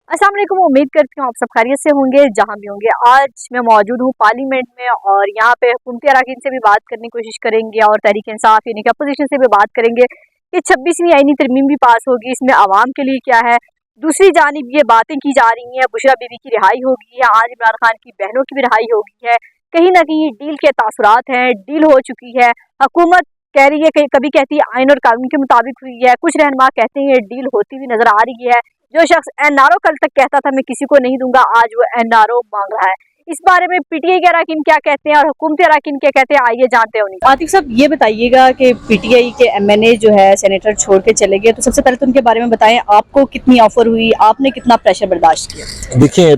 अस्सलाम वालेकुम। उम्मीद करती हूँ आप सब खैरियत से होंगे जहाँ भी होंगे। आज मैं मौजूद हूँ पार्लियामेंट में और यहाँ पे हुकूमती अरकान से भी बात करने की कोशिश करेंगे और तहरीक इंसाफ यानी कि अपोजिशन से भी बात करेंगे कि 26वीं आईनी तरमीम भी पास होगी, इसमें आवाम के लिए क्या है। दूसरी जानिब ये बातें की जा रही हैं बुशरा बीबी की रिहाई होगी है, आज इमरान खान की बहनों की भी रिहाई होगी है। कहीं ना कहीं डील के तासुरात हैं, डील हो चुकी है। हुकूमत कह रही है कि कभी कहती है आइन और कानून के मुताबिक हुई है, कुछ रहनुमा कहते हैं डील होती हुई नजर आ रही है। जो शख्स एनआरओ कल तक कहता था मैं किसी को नहीं दूंगा, आज वो एनआरओ मांग रहा है। इस बारे में पीटीआई के अरकान क्या कहते हैं और हुकूमती अरकान क्या कहते हैं, आइए जानते हैं उन्हीं। आतिफ साहब ये बताइएगा कि पीटीआई के एमएनए जो है सेनेटर छोड़ के चले गए, तो सबसे पहले तो उनके बारे में बताएं, आपको कितनी ऑफर हुई, आपने कितना प्रेशर बर्दाश्त किया? देखिए,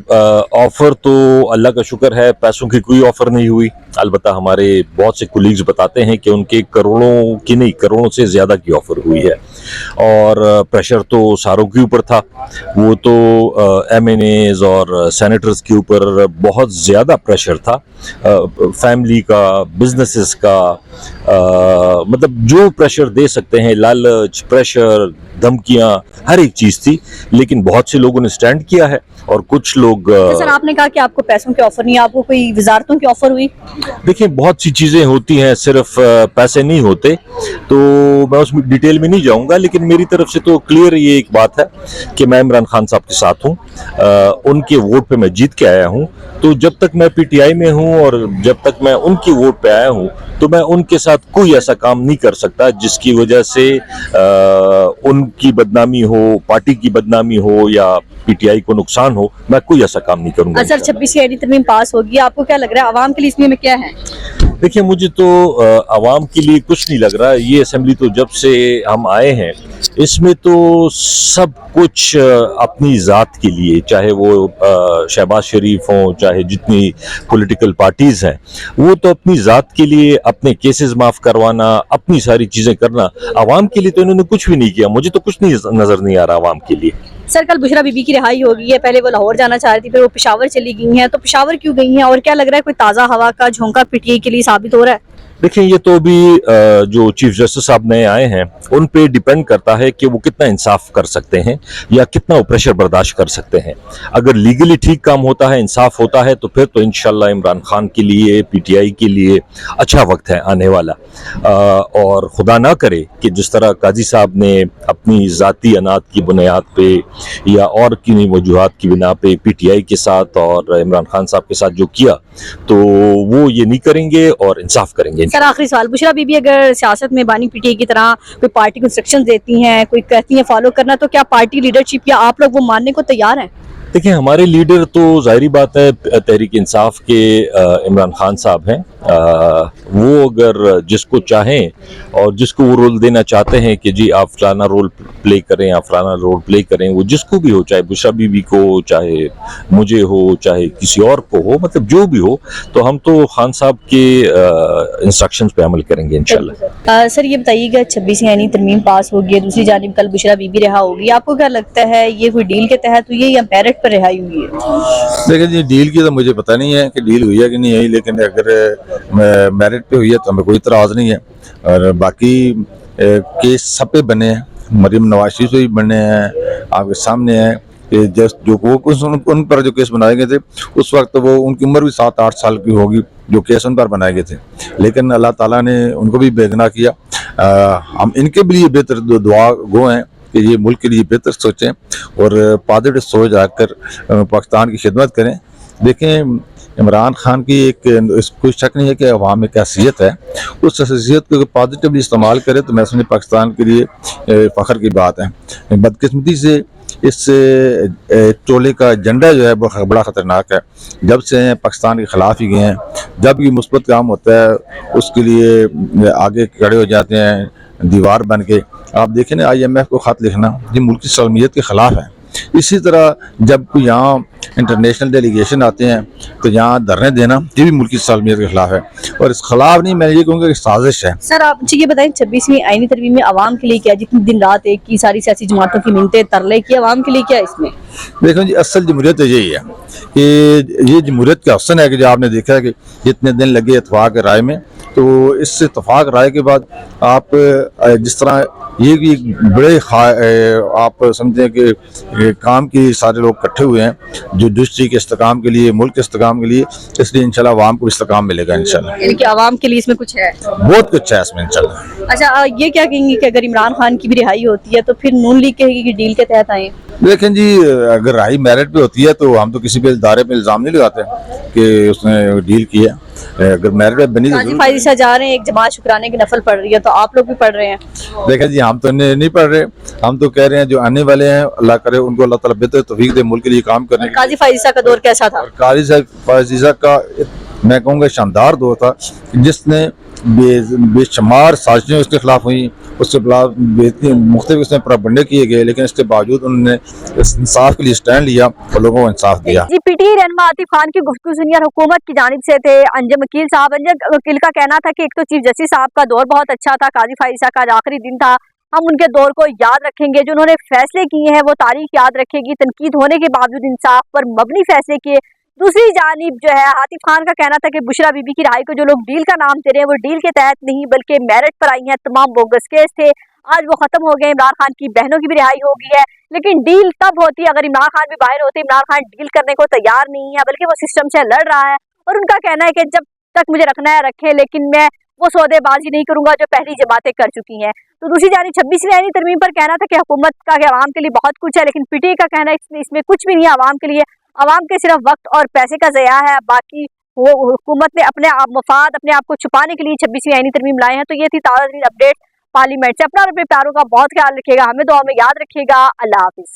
ऑफर तो अल्लाह का शुक्र है पैसों की कोई ऑफर नहीं हुई। अलबत्ता हमारे बहुत से कुलीग्स बताते हैं कि उनके करोड़ों की नहीं, करोड़ों से ज़्यादा की ऑफर हुई है और प्रेशर तो सारों के ऊपर था। वो तो एमएनएज और सेनेटर्स के ऊपर बहुत ज़्यादा प्रेशर था, फैमिली का, बिजनेसेस का, मतलब जो प्रेशर दे सकते हैं, लालच, प्रेशर, धमकियां, हर एक चीज़ थी। लेकिन बहुत से लोगों ने स्टैंड किया है और कुछ लोग सर आपने कहा कि आपको पैसों की ऑफर नहीं, आपको कोई वजारतों की ऑफर हुई? देखिए, बहुत सी चीज़ें होती हैं, सिर्फ पैसे नहीं होते, तो मैं उसमें डिटेल में नहीं जाऊंगा। लेकिन मेरी तरफ से तो क्लियर ये एक बात है कि मैं इमरान खान साहब के साथ हूँ, उनके वोट पे मैं जीत के आया हूँ। तो जब तक मैं पीटीआई में हूँ और जब तक मैं उनकी वोट पे आया हूँ, तो मैं उनके साथ कोई ऐसा काम नहीं कर सकता जिसकी वजह से उनकी बदनामी हो, पार्टी की बदनामी हो या पीटीआई को नुकसान हो। मैं कोई ऐसा काम नहीं करूंगा। सर 26वीं आईनी तरमीम पास होगी, आपको क्या लग रहा है आवाम के लिए इसमें क्या है? देखिए, मुझे तो आवाम के लिए कुछ नहीं लग रहा। ये असेंबली तो जब से हम आए हैं, इसमें तो सब कुछ अपनी ज़ात के लिए, चाहे वो शहबाज शरीफ हों, चाहे जितनी पॉलिटिकल पार्टीज़ हैं, वो तो अपनी ज़ात के लिए अपने केसेस माफ़ करवाना, अपनी सारी चीज़ें करना। आवाम के लिए तो इन्होंने कुछ भी नहीं किया। मुझे तो कुछ नहीं नज़र नहीं आ रहा आवाम के लिए। सर कल बुशरा बीबी की रिहाई हो गई है, पहले वो लाहौर जाना चाह रही थी, फिर वो पेशावर चली गई हैं, तो पेशावर क्यों गई हैं और क्या लग रहा है कोई ताज़ा हवा का झोंका पीटीआई के लिए साबित हो रहा है? देखिए, ये तो अभी जो चीफ जस्टिस साहब नए आए हैं उन पे डिपेंड करता है कि वो कितना इंसाफ कर सकते हैं या कितना वो प्रेशर बर्दाश्त कर सकते हैं। अगर लीगली ठीक काम होता है, इंसाफ होता है, तो फिर तो इंशाल्लाह इमरान खान के लिए, पीटीआई के लिए अच्छा वक्त है आने वाला। और खुदा ना करे कि जिस तरह काजी साहब ने अपनी ज़ाती अनात की बुनियाद पे या और किन्हीं वजूहात की बिना पे पीटीआई के साथ और इमरान खान साहब के साथ जो किया, तो वो ये नहीं करेंगे और इंसाफ करेंगे। सर आखिरी सवाल, बुशरा बीबी अगर सियासत में बानी पीटीआई की तरह कोई पार्टी को इंस्ट्रक्शन देती हैं, कोई कहती हैं फॉलो करना, तो क्या पार्टी लीडरशिप या आप लोग वो मानने को तैयार हैं? देखिए, हमारे लीडर तो जाहिर बात है तहरीक इंसाफ के इमरान खान साहब हैं। वो अगर जिसको चाहें और जिसको वो रोल देना चाहते हैं कि जी आप फलाना रोल प्ले करें, आप फलाना रोल प्ले करें, वो जिसको भी हो, चाहे बुशरा बीबी को, चाहे मुझे हो, चाहे किसी और को हो, मतलब जो भी हो, तो हम तो खान साहब के इंस्ट्रक्शंस पे अमल करेंगे इंशाल्लाह। सर ये बताइएगा 26वीं आईनी तरमीम पास होगी है, दूसरी जानिब कल बुशरा बीबी रिहा होगी, आपको क्या लगता है ये कोई डील के तहत हुई है या मेरिट पर रिहाई हुई है? देखिए जी, डील की तो मुझे पता नहीं है कि डील हुई है कि नहीं हुई, लेकिन अगर मेरिट पे हुई है तो हमें कोई इतराज़ नहीं है। और बाकी केस सब पे बने हैं, मरीम नवाज शरीफ से भी बने हैं, आपके सामने है कि जस्ट जो वो उन पर जो केस बनाए गए थे उस वक्त वो उनकी उम्र भी 7-8 साल की होगी जो केस उन पर बनाए गए थे, लेकिन अल्लाह ताला ने उनको भी बेगुनाह किया। हम इनके भी लिए बेहतर दुआ गो हैं कि ये मुल्क के लिए बेहतर सोचें और पॉजिटिव सोच आकर पाकिस्तान की खिदमत करें। देखें, इमरान खान की कोई शक नहीं है कि अवाम में क्या हैसियत है, उस हैसियत को पॉजिटिवली इस्तेमाल करें तो मैं समझे पाकिस्तान के लिए फ़ख्र की बात है। बदकिस्मती से इस टोले का एजेंडा जो है वो बड़ा ख़तरनाक है। जब से पाकिस्तान के ख़िलाफ़ ही गए हैं, जब भी मुस्बत काम होता है उसके लिए आगे खड़े हो जाते हैं दीवार बन के। आप देखें ना, IMF को ख़त लिखना ये मुल्क की सलामियत के ख़िलाफ़ है। इसी तरह जब कोई यहाँ इंटरनेशनल डेलीगेशन आते हैं तो यहाँ धरने देना ये भी मुल्क की सलामियत के खिलाफ है और इस खिलाफ नहीं, मैं ये कहूँगा कि साजिश है। सर आप मुझे ये बताएं 26वीं आईनी तरमीम में आवाम के लिए क्या, जितनी दिन रात एक की सारी सियासी जमातों की मिन्नतें तरले की, आवाम के लिए क्या इसमें? देखो जी, असल जमहूरियत यही है कि ये जमहूरियत का हसन है कि जो आपने देखा है कि जितने दिन लगे इतफाक राय में, तो इस इतफाक राय के बाद आप जिस तरह ये भी एक बड़े आप समझें कि काम की सारे लोग इकट्ठे हुए हैं जो डिस्ट्रिक्ट के इस्तेकाम के लिए, मुल्क के इस्तेकाम के लिए, इसलिए इंशाल्लाह आवाम को इस्तेकाम मिलेगा इंशाल्लाह। यानी कि आवाम के लिए इसमें कुछ है। बहुत कुछ है इसमें इंशाल्लाह। अच्छा, ये क्या कहेंगे कि अगर इमरान खान की भी रिहाई होती है तो फिर नून लीग कहेगी कि डील के तहत आए? देखें जी, अगर राही मेरिट पे होती है तो हम तो किसी भी इदारे पे इल्ज़ाम नहीं लगाते कि उसने डील किया। अगर मेरिट पे बनी काजी फायद शाह जा रहे हैं, एक जमात शुक्राने की नफल पढ़ रही है, तो आप लोग भी पढ़ रहे हैं? देखें जी, हम तो नहीं पढ़ रहे, हम तो कह रहे हैं जो आने वाले हैं अल्लाह करे उनको अल्लाह ताला बेहतर तौफीक दे मुल्क के लिए काम करने की। काजी फायद शाह का दौर कैसा था? और काजी फायद का मैं कहूँगा शानदार दौर था, जिसने बेशुमार साजिशें उसके खिलाफ हुई, उसके खिलाफ मुख्तलिफ उसने प्रबंधे किए गए, लेकिन इसके बावजूद उन्होंने इंसाफ के लिए स्टैंड लिया और लोगों को इंसाफ दिया। जी, पीटीआई रहनुमा आतिफ खान की गुफ्तगू सुनी और हुकूमत की जानिब से थे अंजम वकील साहब। अंजम वकील का कहना था कि एक तो चीफ जस्टिस साहब का दौर बहुत अच्छा था, काजी फायद शाह का आज आखिरी दिन था, हम उनके दौर को याद रखेंगे, जो उन्होंने फैसले किए हैं वो तारीख याद रखेगी, तनकीद होने के बावजूद इंसाफ पर मबनी फैसले किए। दूसरी जानिब जो है आतिफ खान का कहना था कि बुशरा बीबी की रिहाई को जो लोग डील का नाम दे रहे हैं वो डील के तहत नहीं बल्कि मेरिट पर आई हैं, तमाम बोगस केस थे, आज वो खत्म हो गए, इमरान खान की बहनों की भी रिहाई हो गई है। लेकिन डील तब होती है अगर इमरान खान भी बाहर होते। इमरान खान डील करने को तैयार नहीं है, बल्कि वो सिस्टम से लड़ रहा है और उनका कहना है कि जब तक मुझे रखना है रखें, लेकिन मैं वो सौदेबाजी नहीं करूंगा जो पहली जमातें कर चुकी हैं। तो दूसरी जानिब 26वीं आईनी तरमीम पर कहना था कि हुकूमत का कि आवाम के लिए बहुत कुछ है, लेकिन पीटीआई का कहना है इसमें कुछ भी नहीं है आवाम के लिए, आवाम के सिर्फ वक्त और पैसे का ज़या है, बाकी वो हुकूमत ने अपने आप मफाद अपने आप को छुपाने के लिए 26वीं आईनी तरमीम लाए हैं। तो ये थी ताज़ा तरीन अपडेट पार्लियामेंट से। अपना और अपने प्यारों का बहुत ख्याल रखिएगा, हमें दुआ में याद रखिएगा। अल्लाह हाफिज़।